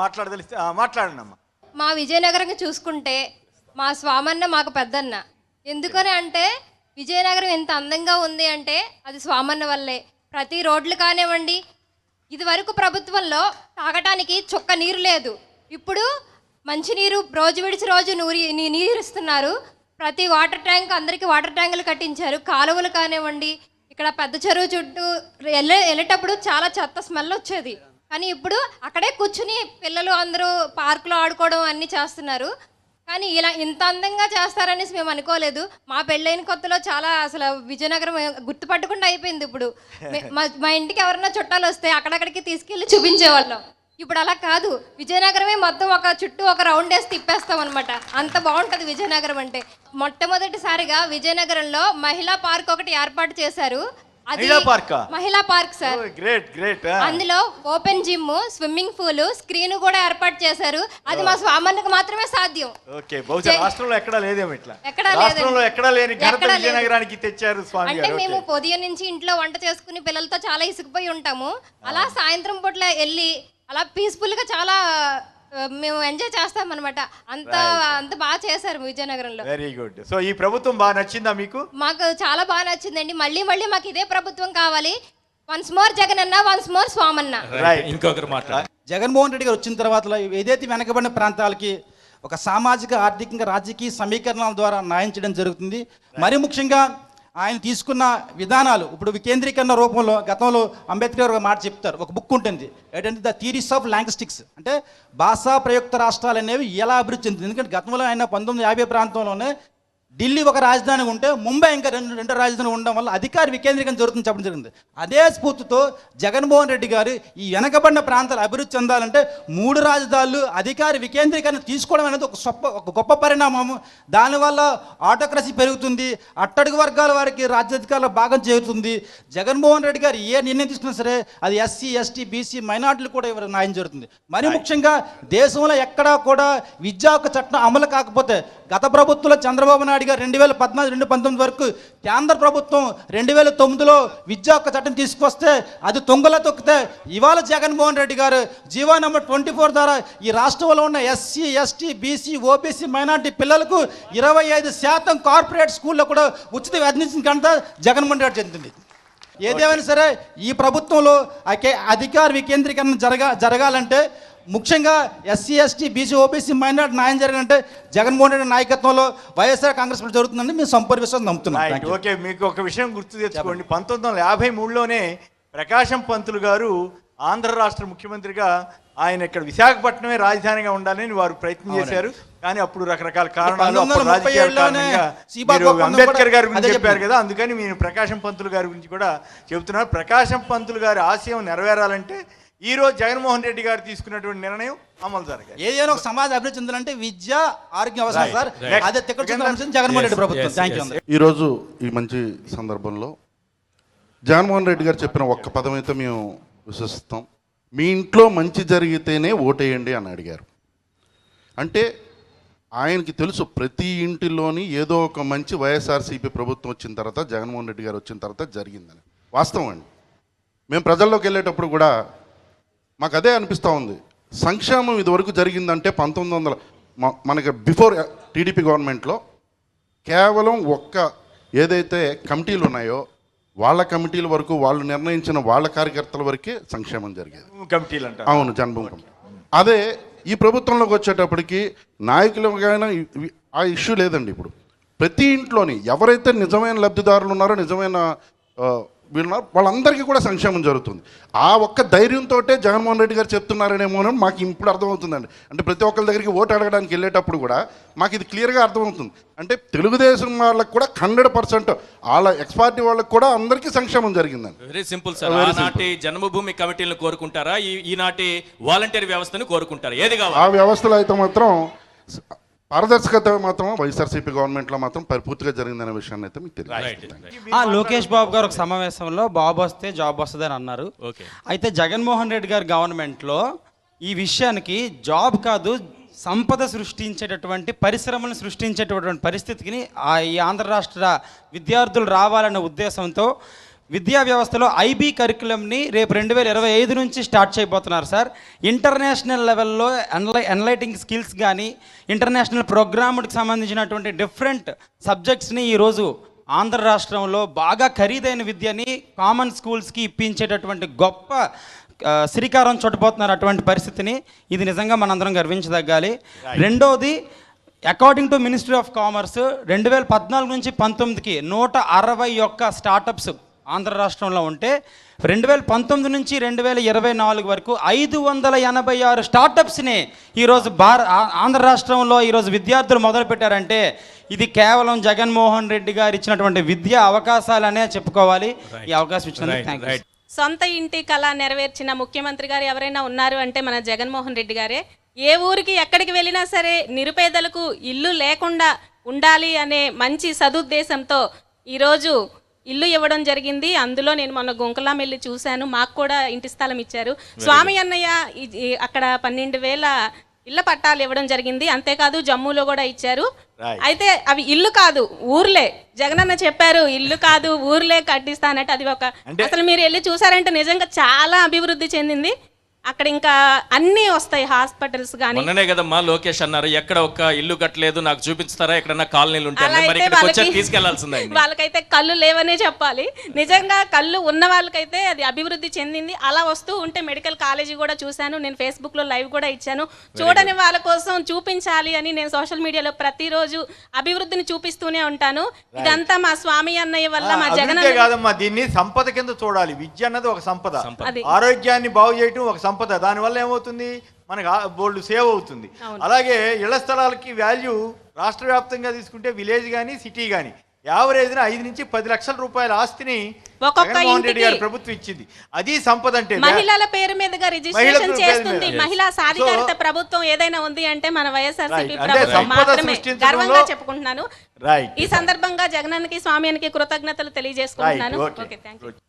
మాట్లాడదలిస్తే మాట్లాడండి అమ్మా. మా విజయనగరం చూసుకుంటే మా స్వామన్న మాకు పెద్దన్న. ఎందుకని అంటే విజయనగరం ఎంత అందంగా ఉంది అంటే అది స్వామన్న వల్లే. ప్రతి రోడ్లు కానివ్వండి, ఇది వరకు ప్రభుత్వంలో తాగటానికి చుక్క నీరు లేదు. ఇప్పుడు మంచినీరు రోజు విడిచి రోజు నీరు ఇస్తున్నారు. ప్రతి వాటర్ ట్యాంక్ అందరికీ వాటర్ ట్యాంకులు కట్టించారు. కాలువలు కానివ్వండి, ఇక్కడ పెద్ద చెరువు చుట్టూ వెళ్ళేటప్పుడు చాలా చెత్త స్మెల్ వచ్చేది. కానీ ఇప్పుడు అక్కడే కూర్చుని పిల్లలు అందరూ పార్కులో ఆడుకోవడం అన్నీ చేస్తున్నారు. కానీ ఇలా ఇంత అందంగా చేస్తారనేసి మేము అనుకోలేదు. మా పెళ్ళైన కొత్తలో చాలా అసలు విజయనగరం గుర్తుపట్టకుండా అయిపోయింది. ఇప్పుడు మా ఇంటికి ఎవరైనా చుట్టాలు వస్తే అక్కడక్కడికి తీసుకెళ్ళి చూపించేవాళ్ళం. ఇప్పుడు అలా కాదు, విజయనగరమే మొత్తం ఒక చుట్టూ ఒక రౌండ్ వేసి తిప్పేస్తాం అనమాట. అంత బాగుంటుంది విజయనగరం అంటే. మొట్టమొదటిసారిగా విజయనగరంలో మహిళా పార్క్ ఒకటి ఏర్పాటు చేశారు. మహిళా పార్క్ సార్. గ్రేట్. అందులో open gym, swimming pool, screen కూడా ఏర్పాటు చేశారు. అది మా స్వామన్నకు మాత్రమే సాధ్యం. రాష్ట్రంలో ఎక్కడా లేదేమో ఇట్లా. ఎక్కడా లేని ఘనత విజయనగరానికి తెచ్చారు స్వామి. అంటే మేము ఉదయం నుంచి ఇంట్లో వంట చేసుకుని పిల్లలతో చాలా ఇసుకుపోయి ఉంటాము. అలా సాయంత్రం పూట్ల వెళ్ళి అలా పీస్ఫుల్ గా చాలా మేము ఎంజాయ్ చేస్తాం అనమాట. అంత బాగా చేశారు విజయనగరంలో. Very good. సో ఈ ప్రభుత్వం బాగా నచ్చిందా మీకు? మాకు చాలా బాగా నచ్చిందండి. మళ్ళీ మాకు ఇదే ప్రభుత్వం కావాలి. వన్స్ మోర్ జగన్ అన్న, వన్స్ మోర్ స్వామన్న. ఇంకొకరు మాట్లాడారు. జగన్మోహన్ రెడ్డి గారు వచ్చిన తర్వాత ఏదైతే వెనకబడిన ప్రాంతాలకి ఒక సామాజిక, ఆర్థికంగా, రాజకీయ సమీకరణాల ద్వారా న్యాయం చేయడం జరుగుతుంది. మరి ముఖ్యంగా ఆయన తీసుకున్న విధానాలు ఇప్పుడు వికేంద్రీకరణ రూపంలో గతంలో అంబేద్కర్ ఒక మాట చెప్తారు, ఒక బుక్ ఉంటుంది ఏంటంటే ద థియరీస్ ఆఫ్ లాంగ్విస్టిక్స్, అంటే భాషా ప్రయుక్త రాష్ట్రాలు అనేవి ఎలా అభివృద్ధి చెందుతుంది. ఎందుకంటే గతంలో ఆయన 1950 ప్రాంతంలోనే ఢిల్లీ ఒక రాజధాని ఉంటే ముంబై ఇంకా రెండు రాజధాని ఉండడం వల్ల అధికార వికేంద్రీకరణ జరుగుతుంది చెప్పడం జరిగింది. అదే స్ఫూర్తితో జగన్మోహన్ రెడ్డి గారు ఈ వెనకబడిన ప్రాంతాలు అభివృద్ధి చెందాలంటే 3 రాజధానులు అధికార వికేంద్రీకరణ తీసుకోవడం అనేది ఒక గొప్ప పరిణామము. దానివల్ల ఆటోక్రసీ పెరుగుతుంది, అట్టడుగు వర్గాల వారికి రాజ్యాధికారుల భాగం చేరుతుంది. జగన్మోహన్ రెడ్డి గారు ఏ నిర్ణయం తీసుకున్నా సరే అది ఎస్సీ, ఎస్టీ, బీసీ, మైనార్టీలు కూడా ఎవరు న్యాయం జరుగుతుంది. మరి ముఖ్యంగా దేశంలో ఎక్కడా కూడా విద్యా హక్కు చట్టం అమలు కాకపోతే గత ప్రభుత్వంలో చంద్రబాబు నాయుడు గారు 2014-2019 వరకు, కేంద్ర ప్రభుత్వం 2009లో విద్యా హక్కు చట్టం తీసుకొస్తే అది తొంగలో తొక్కితే ఇవాళ జగన్మోహన్ రెడ్డి గారు జీవో నెంబర్ 24 ద్వారా ఈ రాష్ట్రంలో ఉన్న SC, ST, BC, OBC, minority పిల్లలకు 25% కార్పొరేట్ స్కూల్లో కూడా ఉచిత అందించిన ఘనత జగన్మోహన్ రెడ్డి చెందింది. ఏదేమైనా సరే ఈ ప్రభుత్వంలో అధికార వికేంద్రీకరణ జరగాలంటే ముఖ్యంగా SC, ST, BC, OBC, minority న్యాయం జరగాలంటే జగన్మోహన్ రెడ్డి నాయకత్వంలో వైఎస్ఆర్ కాంగ్రెస్ పార్టీ జరుగుతుందని మేము సంపూర్ణ విశ్వాసం నమ్ముతున్నాం. ఓకే, మీకు ఒక విషయం గుర్తు తెచ్చుకోండి. 1953లోనే ప్రకాశం పంతులు గారు ఆంధ్ర రాష్ట్ర ముఖ్యమంత్రిగా ఆయన ఇక్కడ విశాఖపట్నమే రాజధానిగా ఉండాలని వారు ప్రయత్నం చేశారు. కానీ అప్పుడు రకరకాల కారణాలు, అంబేద్కర్ గారి గురించి చెప్పారు కదా, అందుకని నేను ప్రకాశం పంతులు గారి గురించి కూడా చెబుతున్నాను. ప్రకాశం పంతులు గారి ఆశయం నెరవేరాలంటే ఈ రోజు జగన్మోహన్ రెడ్డి గారు తీసుకున్నటువంటి నిర్ణయం అమలు జరగాలి. ఏదైనా ఒక సమాజ అభివృద్ధి చెందాలంటే విద్య, ఆరోగ్యం అవసరం సార్. అదే జగన్మోహన్ రెడ్డి ప్రభుత్వం. థాంక్యూ. ఈ రోజు ఈ మంచి సందర్భంలో జగన్మోహన్ రెడ్డి గారు చెప్పిన ఒక్క పదం అయితే మేము విశ్వసిస్తాం. మీ ఇంట్లో మంచి జరిగితేనే ఓటేయండి అని అడిగారు. అంటే ఆయనకి తెలుసు ప్రతి ఇంటిలోని ఏదో ఒక మంచి వైఎస్ఆర్సీపీ ప్రభుత్వం వచ్చిన తర్వాత, జగన్మోహన్ రెడ్డి గారు వచ్చిన తర్వాత జరిగిందని. వాస్తవం అండి. మేము ప్రజల్లోకి వెళ్ళేటప్పుడు కూడా మాకు అదే అనిపిస్తూ ఉంది. సంక్షేమం ఇదివరకు జరిగిందంటే 1900 మనకి బిఫోర్ టీడీపీ గవర్నమెంట్లో కేవలం ఏదైతే కమిటీలు ఉన్నాయో వాళ్ళ కమిటీల వరకు, వాళ్ళు నిర్ణయించిన వాళ్ళ కార్యకర్తల వరకే సంక్షేమం జరిగేది. కమిటీలు అంటే అవును, జన్మభూమి కమిటీ. అదే ఈ ప్రభుత్వంలోకి వచ్చేటప్పటికి నాయకులుగానే ఆ ఇష్యూ లేదండి. ఇప్పుడు ప్రతి ఇంట్లోని ఎవరైతే నిజమైన లబ్ధిదారులు ఉన్నారో, నిజమైన వీళ్ళున్నారు, వాళ్ళందరికీ కూడా సంక్షేమం జరుగుతుంది. ఆ ఒక్క ధైర్యంతో జగన్మోహన్ రెడ్డి గారు చెప్తున్నారనేమో అని మాకు ఇప్పుడు అర్థమవుతుందండి. అంటే ప్రతి ఒక్కరి దగ్గరికి ఓటు అడగడానికి వెళ్ళేటప్పుడు కూడా మాకు ఇది క్లియర్గా అర్థమవుతుంది. అంటే తెలుగుదేశం వాళ్ళకి కూడా 100% వాళ్ళ ఎక్స్పార్టీ వాళ్ళకి కూడా అందరికీ సంక్షేమం జరిగిందండి. Very simple sir. ఆనాటి జన్మభూమి కమిటీలను కోరుకుంటారా, ఈనాటి వాలంటీర్ వ్యవస్థను కోరుకుంటారా? ఏది కావాలి? ఆ వ్యవస్థలో అయితే మాత్రం పారదర్శకత మాత్రం వైఎస్ఆర్సీపీ గవర్నమెంట్లో మాత్రం పరిపూర్తిగా జరిగిందనే విషయాన్ని అయితే మీకు తెలియదు. లోకేష్ బాబు గారు ఒక సమావేశంలో బాబు వస్తే జాబ్ వస్తుంది అని అన్నారు. అయితే జగన్మోహన్ రెడ్డి గారి గవర్నమెంట్లో ఈ విషయానికి జాబ్ కాదు, సంపద సృష్టించేటటువంటి, పరిశ్రమలను సృష్టించేటటువంటి పరిస్థితికి ఈ ఆంధ్ర రాష్ట్ర విద్యార్థులు రావాలనే ఉద్దేశంతో విద్యా వ్యవస్థలో ఐబీ కరికులంని రేపు 2025 నుంచి స్టార్ట్ చేయబోతున్నారు సార్. ఇంటర్నేషనల్ లెవెల్లో ఎన్లైటింగ్ స్కిల్స్ కానీ ఇంటర్నేషనల్ ప్రోగ్రామ్కి సంబంధించినటువంటి డిఫరెంట్ సబ్జెక్ట్స్ని ఈరోజు ఆంధ్ర రాష్ట్రంలో బాగా ఖరీదైన విద్యని కామన్ స్కూల్స్కి ఇప్పించేటటువంటి గొప్ప శ్రీకారం చుట్టబోతున్నారు. అటువంటి పరిస్థితిని ఇది నిజంగా మనందరం గర్వించదగ్గాలి. రెండోది, according to ministry of commerce 2014 నుంచి 19కి 161 స్టార్టప్స్ ఆంధ్ర రాష్ట్రంలో ఉంటే 2019 నుంచి 2024 వరకు 586 స్టార్టప్స్ని ఈరోజు ఆంధ్ర రాష్ట్రంలో ఈరోజు విద్యార్థులు మొదలుపెట్టారంటే ఇది కేవలం జగన్మోహన్ రెడ్డి గారు ఇచ్చినటువంటి విద్యా అవకాశాలనే చెప్పుకోవాలి. ఈ అవకాశం ఇచ్చినందుకు థ్యాంక్ యూ. సొంత ఇంటి కళ నెరవేర్చిన ముఖ్యమంత్రి గారు ఎవరైనా ఉన్నారు అంటే మన జగన్మోహన్ రెడ్డి గారే. ఏ ఊరికి ఎక్కడికి వెళ్ళినా సరే నిరుపేదలకు ఇల్లు లేకుండా ఉండాలి అనే మంచి సదుద్దేశంతో ఈరోజు ఇల్లు ఇవ్వడం జరిగింది. అందులో నేను మొన్న గుంకలాం వెళ్ళి చూశాను, మాకు కూడా ఇంటి స్థలం ఇచ్చారు. స్వామి అన్నయ్య అక్కడ 12,000 ఇళ్ల పట్టాలు ఇవ్వడం జరిగింది. అంతేకాదు జమ్మూలో కూడా ఇచ్చారు. అయితే అవి ఇల్లు కాదు, ఊర్లే. జగనన్న చెప్పారు ఇల్లు కాదు ఊర్లే కట్టిస్తానంటే అది ఒక అసలు మీరు వెళ్ళి చూసారంటే నిజంగా చాలా అభివృద్ధి చెందింది. అక్కడ ఇంకా అన్నీ వస్తాయి, హాస్పిటల్స్ కానీ. మొన్ననే కదమ్మా లోకేష్ అన్నారు ఎక్కడ ఒక్క ఇల్లు కట్టలేదు నాకు చూపిస్తారా, ఎక్కడన్నా కాలనీలు ఉంటాయి, తీసుకెళ్లాల్సిందండి. వాళ్ళకైతే కళ్ళు లేవనే చెప్పాలి. నిజంగా కళ్ళు ఉన్న వాళ్ళకైతే అది అభివృద్ధి చెందింది. అలా వస్తూ ఉంటే మెడికల్ కాలేజీ కూడా చూశాను, నేను ఫేస్బుక్ లో లైవ్ కూడా ఇచ్చాను. చూడని వాళ్ళ కోసం చూపించాలి అని నేను సోషల్ మీడియాలో ప్రతిరోజు అభివృద్ధిని చూపిస్తూనే ఉంటాను. ఇదంతా మా స్వామి అన్నయ్య వల్ల, మా జగన్ కాదమ్మా, దీన్ని సంపద కింద చూడాలి. విద్య అన్నది ఒక సంపద, ఆరోగ్యాన్ని బాగు చేయటం ఒక సంపద. దానివల్ల ఏమవుతుంది, మనకు బోల్డ్ సేవ్ అవుతుంది. అలాగే ఇళ్ల స్థలాలకి వాల్యూ రాష్ట్ర వ్యాప్తంగా తీసుకుంటే విలేజ్ కానీ సిటీ కానీ యావరేజ్న 5 నుంచి 10 లక్షల రూపాయల ఆస్తిని జగన్మోహన్ రెడ్డి గారి ప్రభుత్వం ఇచ్చింది. అది సంపద అంటే మహిళల పేరు మీదుగా రిజిస్ట్రేషన్ చేస్తుంది. మహిళా సాధికారత ప్రభుత్వం ఏదైనా ఉంది అంటే మన వైఎస్ఆర్సీపీ ప్రభుత్వం మాత్రమే గర్వంగా చెప్పుకుంటున్నాను. ఈ సందర్భంగా జగనన్నకి స్వామి అన్నకి కృతజ్ఞతలు తెలియజేసుకుంటున్నాను. Okay, thank you.